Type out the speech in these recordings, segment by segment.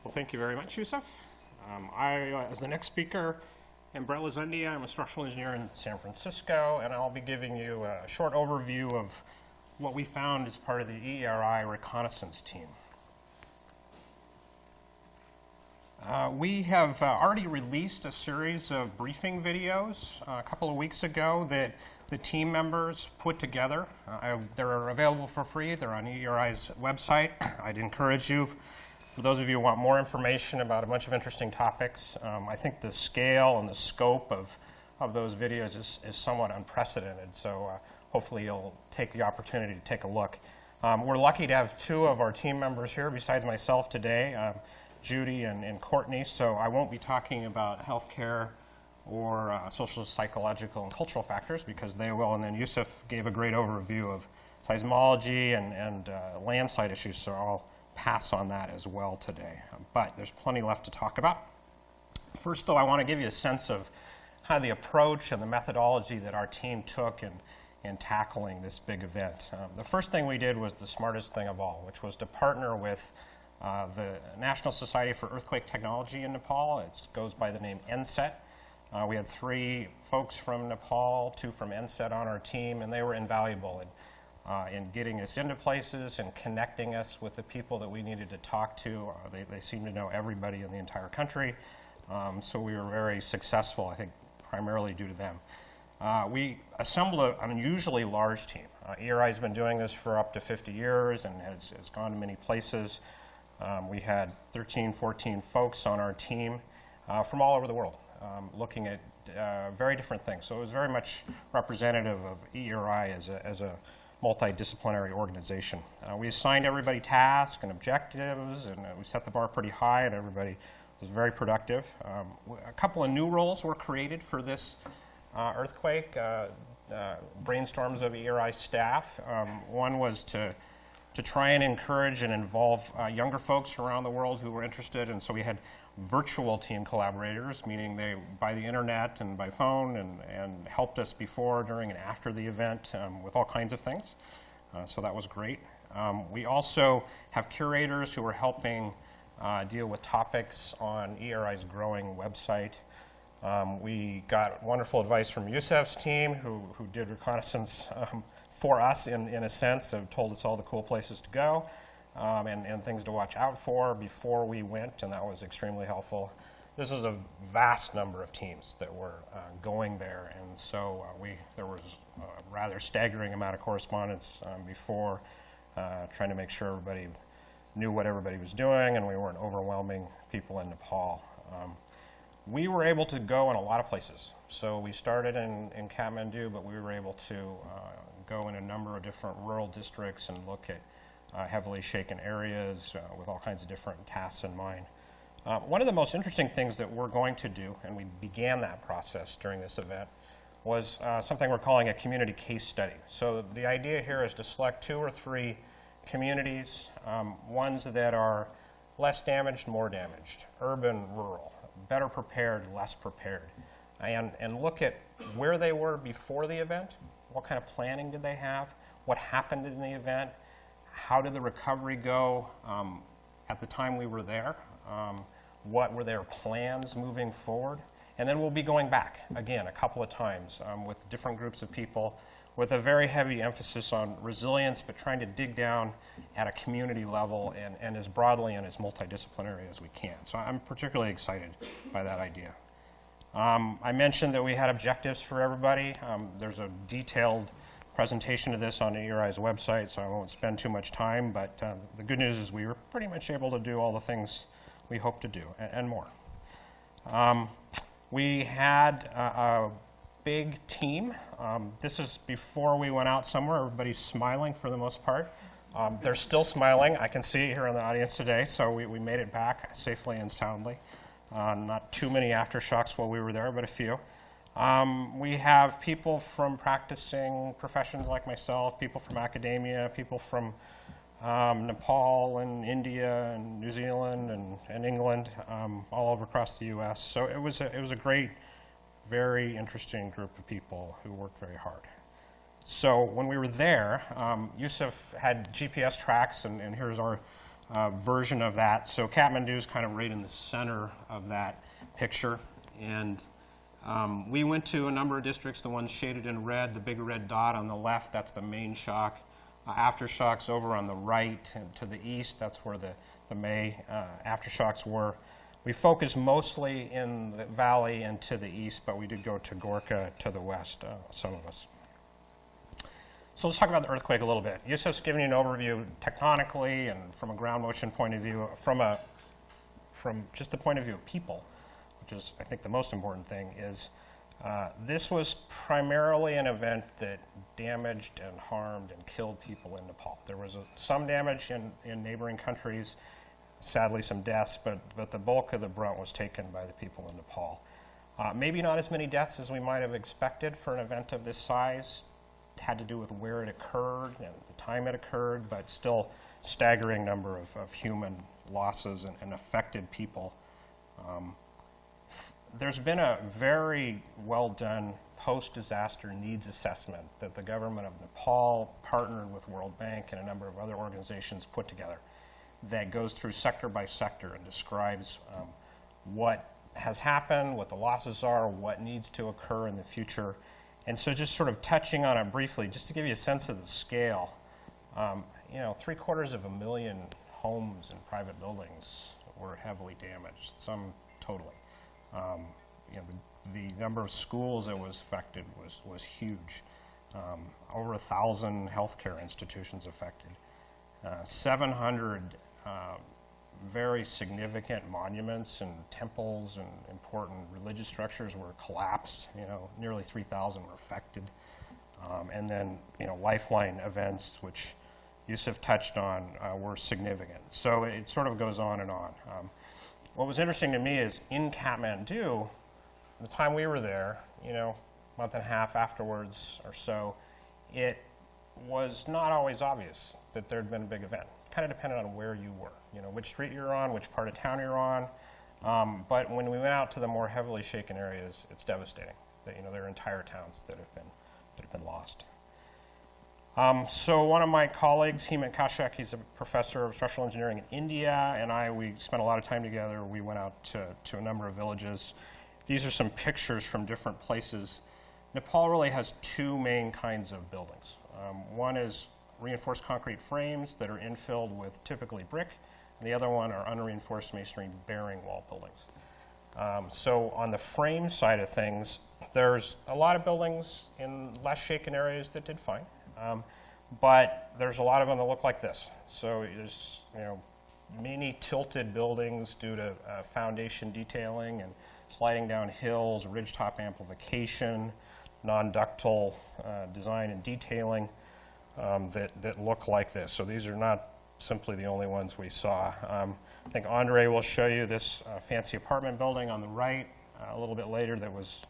Well, thank you very much, Yusuf. As the next speaker, am Bret Lizundia. I'm a structural engineer in San Francisco, and I'll be giving you a short overview of what we found as part of the EERI Reconnaissance team. We have already released a series of briefing videos a couple of weeks ago that the team members put together. They're available for free. They're on EERI's website. I'd encourage you, for those of you who want more information about a bunch of interesting topics, I think the scale and the scope of those videos is somewhat unprecedented, so hopefully you'll take the opportunity to take a look. We're lucky to have two of our team members here besides myself today, Judy and Courtney, so I won't be talking about healthcare or social, psychological, and cultural factors because they will, and then Yusuf gave a great overview of seismology and landslide issues, so I'll pass on that as well today. But there's plenty left to talk about. First, though, I want to give you a sense of kind of the approach and the methodology that our team took in tackling this big event. The first thing we did was the smartest thing of all, which was to partner with the National Society for Earthquake Technology in Nepal. It goes by the name NSET. We had 3 folks from Nepal, 2 from NSET on our team, and they were invaluable in getting us into places and connecting us with the people that we needed to talk to. They seem to know everybody in the entire country, so we were very successful, I think, primarily due to them. We assembled an unusually large team. EERI has been doing this for up to 50 years and has gone to many places. We had 13, 14 folks on our team from all over the world looking at very different things. So it was very much representative of EERI as a multidisciplinary organization. We assigned everybody tasks and objectives, and we set the bar pretty high, and everybody was very productive. A couple of new roles were created for this earthquake, brainstorms of EERI staff. One was to try and encourage and involve younger folks around the world who were interested, and so we had virtual team collaborators, meaning they, by the internet and by phone, and helped us before, during, and after the event with all kinds of things. So that was great. We also have curators who are helping deal with topics on EERI's growing website. We got wonderful advice from USF's team, who did reconnaissance for us in a sense, have told us all the cool places to go and things to watch out for before we went, and that was extremely helpful. This is a vast number of teams that were going there, and so there was a rather staggering amount of correspondence before, trying to make sure everybody knew what everybody was doing and we weren't overwhelming people in Nepal. We were able to go in a lot of places. So we started in Kathmandu, but we were able to go in a number of different rural districts and look at heavily shaken areas with all kinds of different tasks in mind. One of the most interesting things that we're going to do, and we began that process during this event, was something we're calling a community case study. So the idea here is to select 2 or 3 communities, ones that are less damaged, more damaged, urban, rural, better prepared, less prepared, and look at where they were before the event, what kind of planning did they have, what happened in the event, how did the recovery go at the time we were there, what were their plans moving forward, and then we'll be going back again a couple of times with different groups of people with a very heavy emphasis on resilience, but trying to dig down at a community level and as broadly and as multidisciplinary as we can. So I'm particularly excited by that idea. I mentioned that we had objectives for everybody. There's a detailed presentation of this on EERI's website, so I won't spend too much time, but the good news is we were pretty much able to do all the things we hope to do, and more. We had a big team. This is before we went out somewhere. Everybody's smiling for the most part. They're still smiling. I can see it here in the audience today, so we made it back safely and soundly. Not too many aftershocks while we were there, but a few. We have people from practicing professions like myself, people from academia, people from Nepal and India and New Zealand and England, all over across the U.S. So it was a great, very interesting group of people who worked very hard. So when we were there, Yusuf had GPS tracks, and here's our version of that. So Kathmandu is kind of right in the center of that picture. And we went to a number of districts, the ones shaded in red, the big red dot on the left, that's the main shock. Aftershocks over on the right and to the east, that's where the May aftershocks were. We focused mostly in the valley and to the east, but we did go to Gorkha to the west, some of us. So let's talk about the earthquake a little bit. USF's giving you an overview tectonically and from a ground motion point of view, from just the point of view of people, which is, I think, the most important thing, is this was primarily an event that damaged and harmed and killed people in Nepal. There was some damage in neighboring countries, sadly some deaths, but the bulk of the brunt was taken by the people in Nepal. Maybe not as many deaths as we might have expected for an event of this size. It had to do with where it occurred and the time it occurred, but still staggering number of human losses and affected people. There's been a very well done post-disaster needs assessment that the government of Nepal partnered with World Bank and a number of other organizations put together that goes through sector by sector and describes what has happened, what the losses are, what needs to occur in the future. And so just sort of touching on it briefly, just to give you a sense of the scale, 750,000 homes and private buildings were heavily damaged, some totally. The number of schools that was affected was huge. Over 1,000 healthcare institutions affected. 700 very significant monuments and temples and important religious structures were collapsed. Nearly 3,000 were affected. And then, Lifeline Events, which USF touched on, were significant. So it sort of goes on and on. What was interesting to me is in Kathmandu, the time we were there, month and a half afterwards or so, it was not always obvious that there had been a big event. It kind of depended on where you were, which street you're on, which part of town you're on. But when we went out to the more heavily shaken areas, it's devastating. That, there are entire towns that have been lost. So one of my colleagues, Hemant Kaushik, he's a professor of structural engineering in India, and we spent a lot of time together. We went out to a number of villages. These are some pictures from different places. Nepal really has two main kinds of buildings. One is reinforced concrete frames that are infilled with typically brick, and the other one are unreinforced masonry bearing wall buildings. So on the frame side of things, there's a lot of buildings in less shaken areas that did fine. But there's a lot of them that look like this. So there's many tilted buildings due to foundation detailing and sliding down hills, ridgetop amplification, non-ductile design and detailing that look like this. So these are not simply the only ones we saw. I think Andre will show you this fancy apartment building on the right a little bit later that was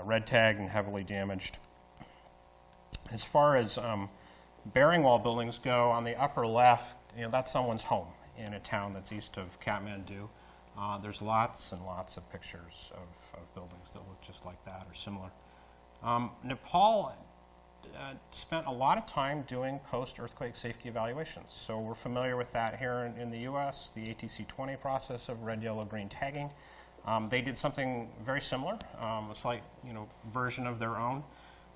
red tagged and heavily damaged. As far as bearing wall buildings go, on the upper left, that's someone's home in a town that's east of Kathmandu. There's lots and lots of pictures of buildings that look just like that or similar. Nepal spent a lot of time doing post-earthquake safety evaluations. So we're familiar with that here in the U.S., the ATC-20 process of red, yellow, green tagging. They did something very similar, a slight version of their own.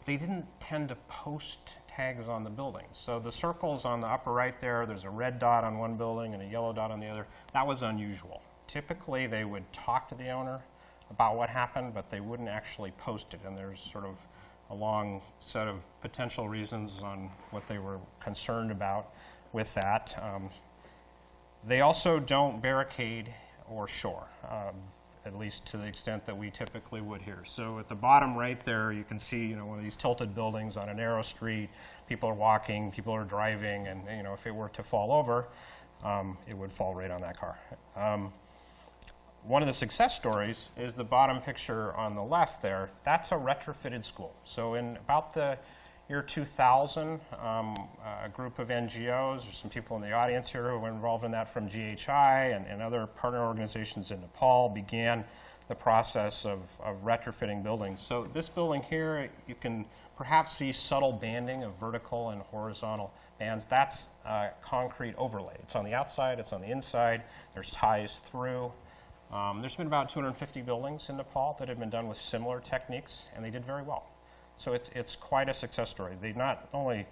They didn't tend to post tags on the buildings. So the circles on the upper right there's a red dot on one building and a yellow dot on the other. That was unusual. Typically, they would talk to the owner about what happened, but they wouldn't actually post it. And there's sort of a long set of potential reasons on what they were concerned about with that. They also don't barricade or shore, at least to the extent that we typically would here. So at the bottom right there, you can see one of these tilted buildings on a narrow street. People are walking, people are driving, and if it were to fall over, it would fall right on that car. One of the success stories is the bottom picture on the left there. That's a retrofitted school. So in about the year 2000, a group of NGOs, there's some people in the audience here who were involved in that from GHI and other partner organizations in Nepal, began the process of retrofitting buildings. So this building here, you can perhaps see subtle banding of vertical and horizontal bands. That's concrete overlay. It's on the outside, it's on the inside, there's ties through. There's been about 250 buildings in Nepal that have been done with similar techniques, and they did very well. So it's quite a success story. They not only,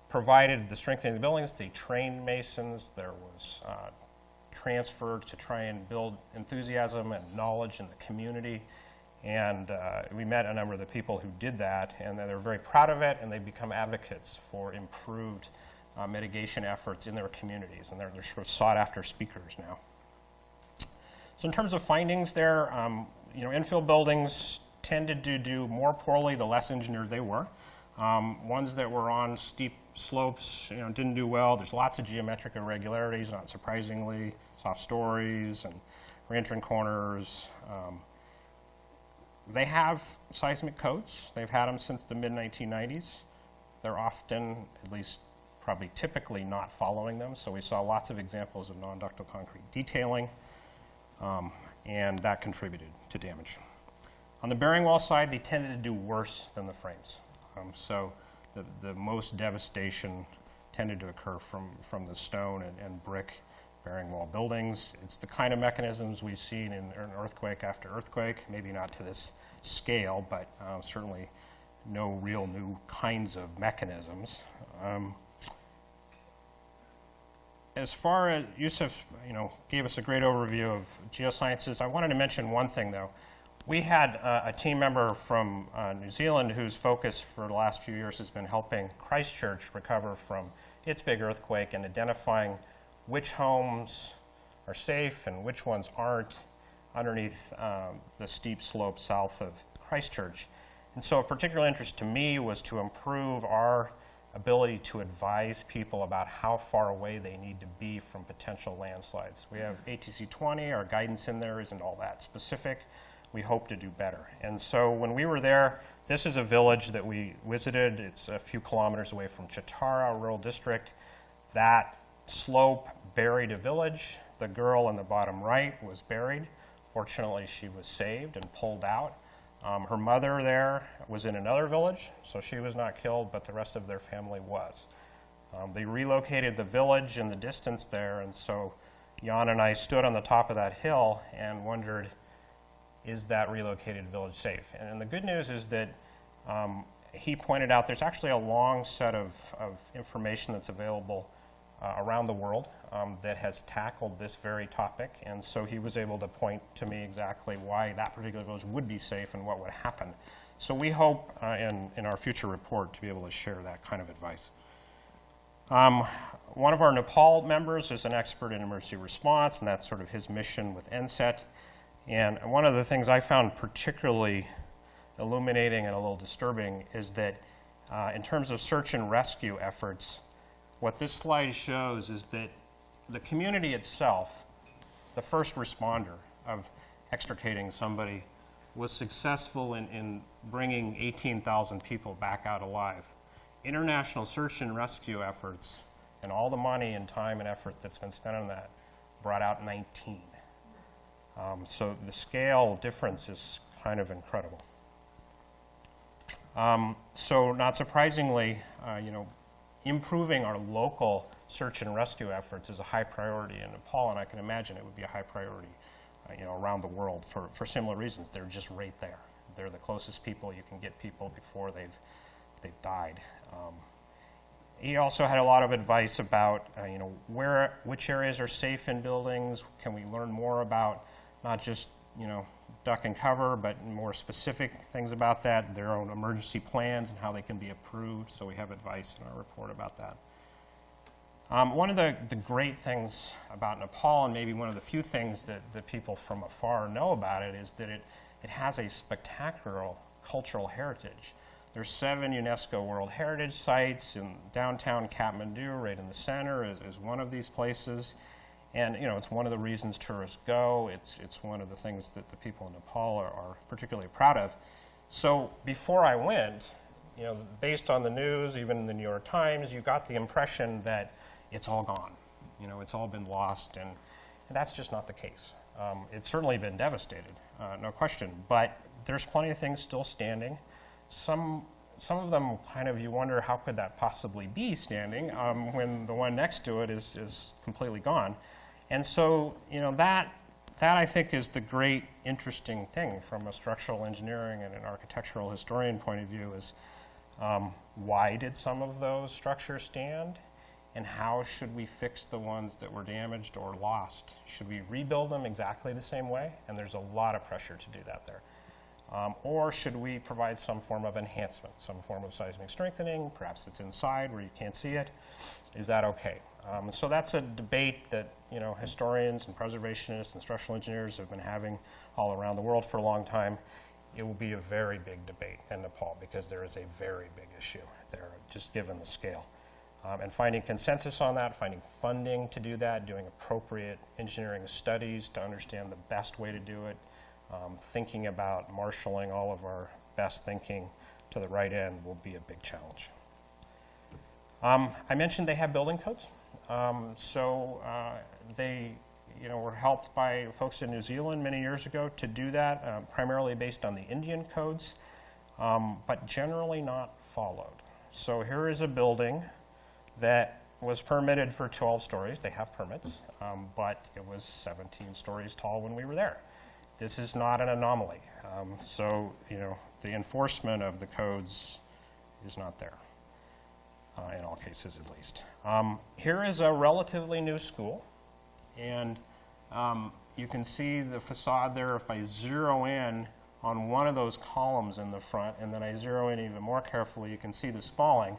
provided the strengthening of the buildings, they trained masons. There was transfer to try and build enthusiasm and knowledge in the community. And we met a number of the people who did that, and they're very proud of it, and they've become advocates for improved mitigation efforts in their communities, and they're sort of sought-after speakers now. So in terms of findings there, infill buildings tended to do more poorly the less engineered they were. Ones that were on steep slopes, didn't do well. There's lots of geometric irregularities, not surprisingly, soft stories and re-entrant corners. They have seismic codes. They've had them since the mid-1990s. They're often, at least probably typically, not following them. So we saw lots of examples of non-ductile concrete detailing, and that contributed to damage. On the bearing wall side, they tended to do worse than the frames. So the most devastation tended to occur from the stone and brick bearing wall buildings. It's the kind of mechanisms we've seen in earthquake after earthquake, maybe not to this scale, but certainly no real new kinds of mechanisms. As far as USF, gave us a great overview of geosciences, I wanted to mention one thing, though. We had a team member from New Zealand whose focus for the last few years has been helping Christchurch recover from its big earthquake and identifying which homes are safe and which ones aren't underneath the steep slope south of Christchurch. And so of particular interest to me was to improve our ability to advise people about how far away they need to be from potential landslides. We have ATC 20, our guidance in there isn't all that specific. We hope to do better. And so when we were there, this is a village that we visited. It's a few kilometers away from Chitara, a rural district. That slope buried a village. The girl in the bottom right was buried. Fortunately, she was saved and pulled out. Her mother there was in another village, so she was not killed, but the rest of their family was. They relocated the village in the distance there, and so Jan and I stood on the top of that hill and wondered, is that relocated village safe? And the good news is that he pointed out there's actually a long set of information that's available around the world that has tackled this very topic, and so he was able to point to me exactly why that particular village would be safe and what would happen. So we hope in our future report to be able to share that kind of advice. One of our Nepal members is an expert in emergency response, and that's sort of his mission with NSET. And one of the things I found particularly illuminating and a little disturbing is that in terms of search and rescue efforts, what this slide shows is that the community itself, the first responder of extricating somebody, was successful in bringing 18,000 people back out alive. International search and rescue efforts and all the money and time and effort that's been spent on that brought out 19. So the scale difference is kind of incredible. So not surprisingly, improving our local search and rescue efforts is a high priority in Nepal, and I can imagine it would be a high priority around the world for similar reasons. They're just right there. They're the closest people. You can get people before they've died. He also had a lot of advice about which areas are safe in buildings. Can we learn more about not just duck and cover, but more specific things about that, their own emergency plans and how they can be approved. So we have advice in our report about that. One of the great things about Nepal, and maybe one of the few things that people from afar know about it, is that it has a spectacular cultural heritage. There's 7 UNESCO World Heritage Sites in downtown Kathmandu, right in the center, is one of these places. And it's one of the reasons tourists go. It's one of the things that the people in Nepal are particularly proud of. So before I went, based on the news, even in the New York Times, you got the impression that it's all gone. It's all been lost, and that's just not the case. It's certainly been devastated, no question, but there's plenty of things still standing. Some of them kind of, you wonder how could that possibly be standing when the one next to it is completely gone. And so, that I think is the great interesting thing from a structural engineering and an architectural historian point of view is why did some of those structures stand? And how should we fix the ones that were damaged or lost? Should we rebuild them exactly the same way? And there's a lot of pressure to do that there. Or should we provide some form of enhancement, some form of seismic strengthening? Perhaps it's inside where you can't see it. Is that okay? So that's a debate that historians and preservationists and structural engineers have been having all around the world for a long time. It will be a very big debate in Nepal because there is a very big issue there, just given the scale. And finding consensus on that, finding funding to do that, doing appropriate engineering studies to understand the best way to do it, thinking about marshaling all of our best thinking to the right end will be a big challenge. I mentioned they have building codes. They were helped by folks in New Zealand many years ago to do that, primarily based on the Indian codes, but generally not followed. So here is a building that was permitted for 12 stories. They have permits, but it was 17 stories tall when we were there. This is not an anomaly. The enforcement of the codes is not there, in all cases at least. Here is a relatively new school, and you can see the facade there. If I zero in on one of those columns in the front, and then I zero in even more carefully, you can see the spalling.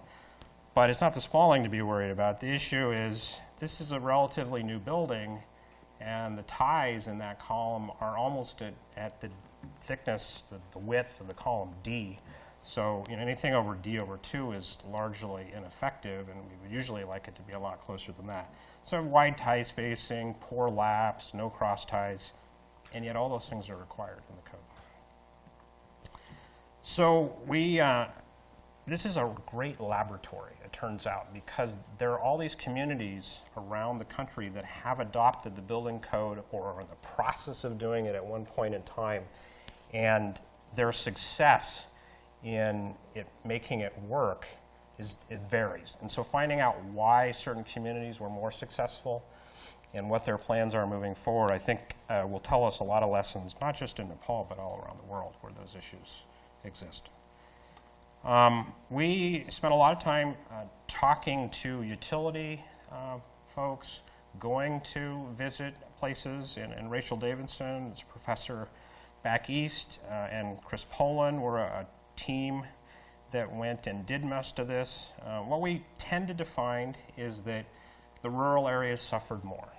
But it's not the spalling to be worried about. The issue is this is a relatively new building, and the ties in that column are almost at the thickness, the width of the column D. So anything over D over 2 is largely ineffective, and we would usually like it to be a lot closer than that. So wide tie spacing, poor laps, no cross ties, and yet all those things are required in the code. So this is a great laboratory, it turns out, because there are all these communities around the country that have adopted the building code or are in the process of doing it at one point in time, and their success in making it work it varies. And so finding out why certain communities were more successful and what their plans are moving forward, I think will tell us a lot of lessons, not just in Nepal, but all around the world where those issues exist. We spent a lot of time talking to utility folks, going to visit places, and Rachel Davidson is a professor back east, and Chris Poland were a team that went and did most of this. What we tended to find is that the rural areas suffered more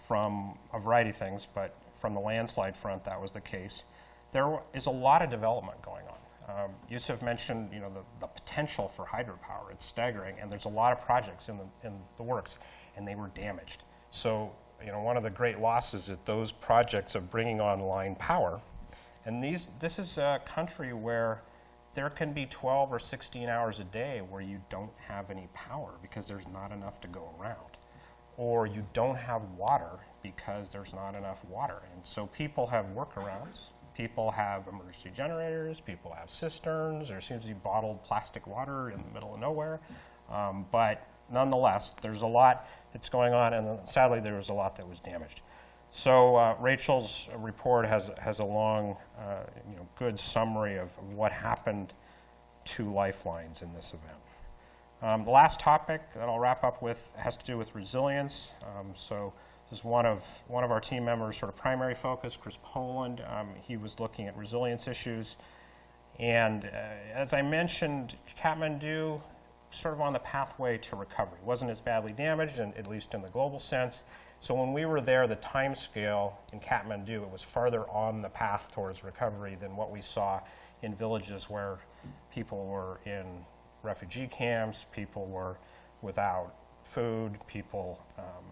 from a variety of things, but from the landslide front, that was the case. There is a lot of development going on. Yusuf mentioned, the potential for hydropower. It's staggering, and there's a lot of projects in the works, and they were damaged. So, one of the great losses is those projects of bringing online power. And this is a country where there can be 12 or 16 hours a day where you don't have any power because there's not enough to go around. Or you don't have water because there's not enough water. And so people have workarounds. People have emergency generators. People have cisterns. There seems to be bottled plastic water in the middle of nowhere. But nonetheless, there's a lot that's going on, and sadly there was a lot that was damaged. So Rachel's report has a long, good summary of what happened to lifelines in this event. The last topic that I'll wrap up with has to do with resilience. So this is one of our team members' sort of primary focus, Chris Poland. He was looking at resilience issues, and as I mentioned, Kathmandu sort of on the pathway to recovery. It wasn't as badly damaged, at least in the global sense. So when we were there, the time scale in Kathmandu, it was farther on the path towards recovery than what we saw in villages where people were in refugee camps, people were without food, people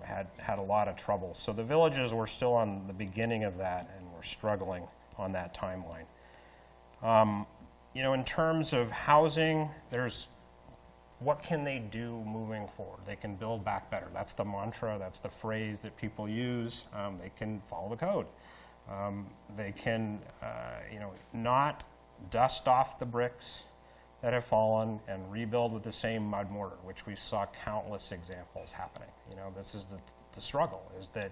had a lot of trouble. So the villages were still on the beginning of that and were struggling on that timeline. In terms of housing, there's what can they do moving forward? They can build back better. That's the mantra, that's the phrase that people use. They can follow the code. They can, not dust off the bricks that have fallen and rebuild with the same mud mortar, which we saw countless examples happening. This is the struggle, is that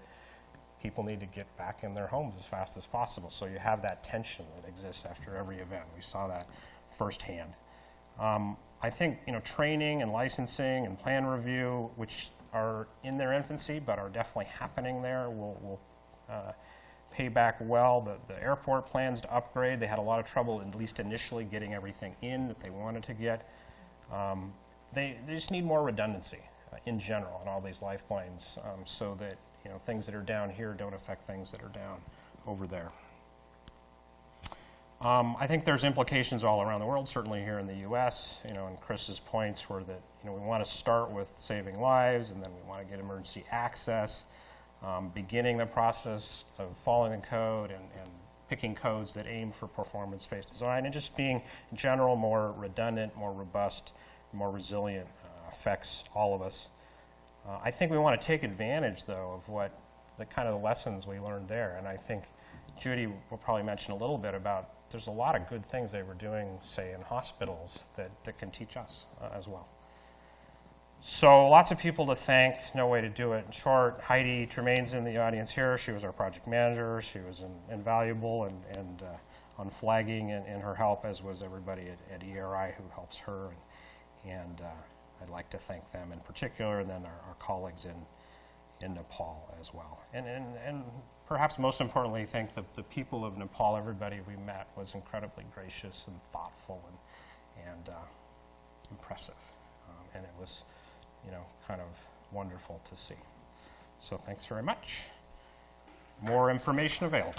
people need to get back in their homes as fast as possible. So you have that tension that exists after every event. We saw that firsthand. I think training and licensing and plan review, which are in their infancy but are definitely happening there, will pay back well. The airport plans to upgrade, they had a lot of trouble, at least initially, getting everything in that they wanted to get. They just need more redundancy in general on all these lifelines, so that things that are down here don't affect things that are down over there. I think there's implications all around the world, certainly here in the U.S. And Chris's points were that we want to start with saving lives, and then we want to get emergency access, beginning the process of following the code and picking codes that aim for performance-based design, and just being in general more redundant, more robust, more resilient affects all of us. I think we want to take advantage, though, of what the kind of lessons we learned there, and I think Judy will probably mention a little bit about there's a lot of good things they were doing, say, in hospitals that can teach us as well. So lots of people to thank, no way to do it in short. Heidi Tremaine's in the audience here. She was our project manager. She was invaluable and on flagging and her help, as was everybody at EERI who helps her. And I'd like to thank them in particular, and then our colleagues in Nepal as well. And perhaps most importantly, thank the people of Nepal. Everybody we met was incredibly gracious and thoughtful and impressive. And it was, kind of wonderful to see. So thanks very much. More information available.